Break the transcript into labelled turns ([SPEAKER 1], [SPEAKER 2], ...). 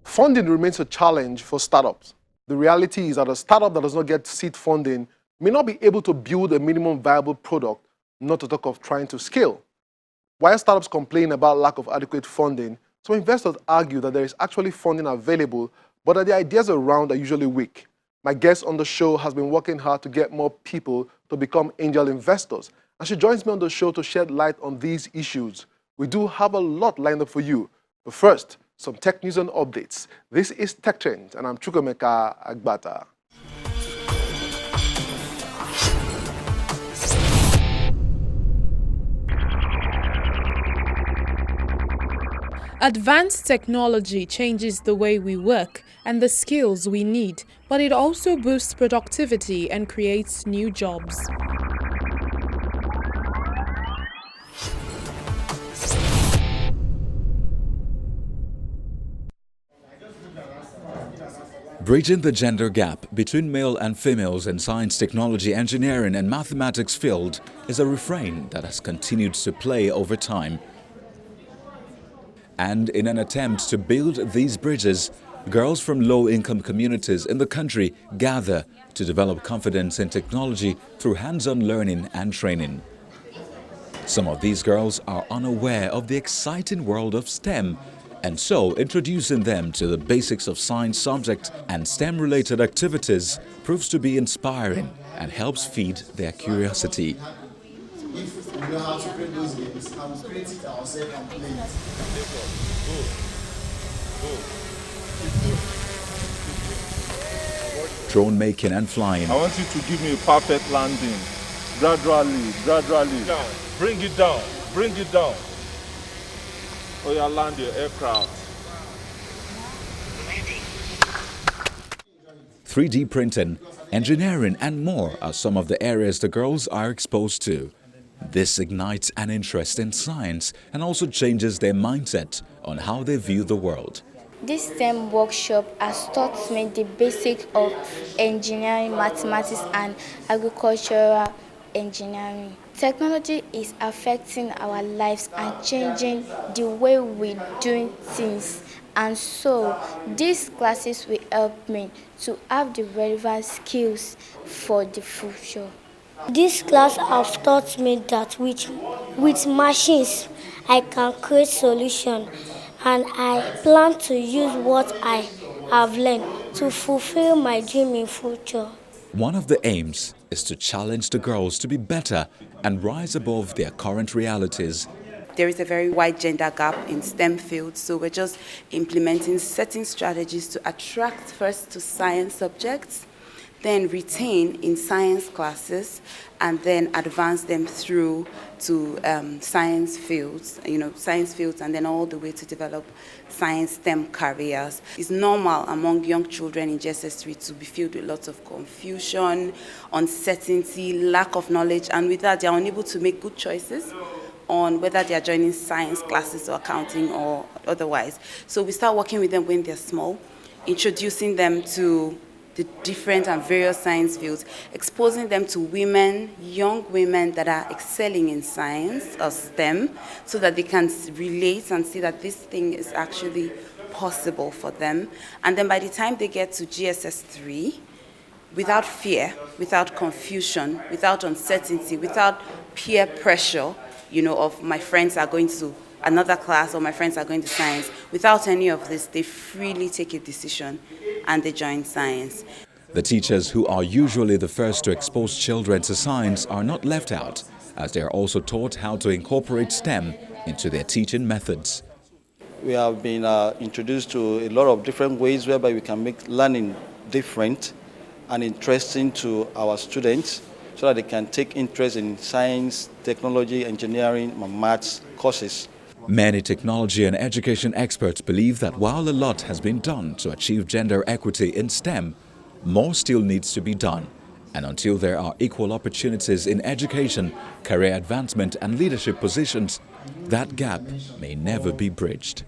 [SPEAKER 1] Funding remains a challenge for startups. The reality is that a startup that does not get seed funding may not be able to build a minimum viable product, not to talk of trying to scale. While startups complain about lack of adequate funding, some investors argue that there is actually funding available, but that the ideas around are usually weak. My guest on the show has been working hard to get more people to become angel investors, and she joins me on the show to shed light on these issues. We do have a lot lined up for you, but first, some tech news and updates. This is Tech Trends, and I'm Chukwemeka Agbata.
[SPEAKER 2] Advanced technology changes the way we work and the skills we need, but it also boosts productivity and creates new jobs.
[SPEAKER 3] Bridging the gender gap between male and females in science, technology, engineering and mathematics field is a refrain that has continued to play over time. And in an attempt to build these bridges, girls from low-income communities in the country gather to develop confidence in technology through hands-on learning and training. Some of these girls are unaware of the exciting world of STEM, and so introducing them to the basics of science subjects and STEM-related activities proves to be inspiring and helps feed their curiosity.
[SPEAKER 4] If we know how to play those games, and we create it ourselves and play it.
[SPEAKER 3] Drone making and flying.
[SPEAKER 5] I want you to give me a perfect landing. Gradually. Down. Bring it down. Oh, yeah, land your aircraft.
[SPEAKER 3] 3D printing, engineering and more are some of the areas the girls are exposed to. This ignites an interest in science and also changes their mindset on how they view the world.
[SPEAKER 6] This STEM workshop has taught me the basics of engineering, mathematics and agricultural engineering. Technology is affecting our lives and changing the way we do things. And so, these classes will help me to have the relevant skills for the future.
[SPEAKER 7] This class has taught me that with machines, I can create solutions, and I plan to use what I have learned to fulfill my dream in future.
[SPEAKER 3] One of the aims is to challenge the girls to be better and rise above their current realities.
[SPEAKER 8] There is a very wide gender gap in STEM fields, so we're just implementing certain strategies to attract first to science subjects, then retain in science classes, and then advance them through to science fields, and then all the way to develop science STEM careers. It's normal among young children in GSS3 to be filled with lots of confusion, uncertainty, lack of knowledge, and with that, they're unable to make good choices on whether they are joining science classes or accounting or otherwise. So we start working with them when they're small, introducing them to the different and various science fields, exposing them to young women that are excelling in science or STEM, so that they can relate and see that this thing is actually possible for them. And then by the time they get to GSS3, without fear, without confusion, without uncertainty, without peer pressure, of my friends are going to another class or my friends are going to science, without any of this, they freely take a decision and they join science.
[SPEAKER 3] The teachers, who are usually the first to expose children to science, are not left out, as they are also taught how to incorporate STEM into their teaching methods.
[SPEAKER 9] We have been introduced to a lot of different ways whereby we can make learning different and interesting to our students, so that they can take interest in science, technology, engineering, and maths courses.
[SPEAKER 3] Many technology and education experts believe that while a lot has been done to achieve gender equity in STEM, more still needs to be done, And until there are equal opportunities in education, career advancement and leadership positions, that gap may never be bridged.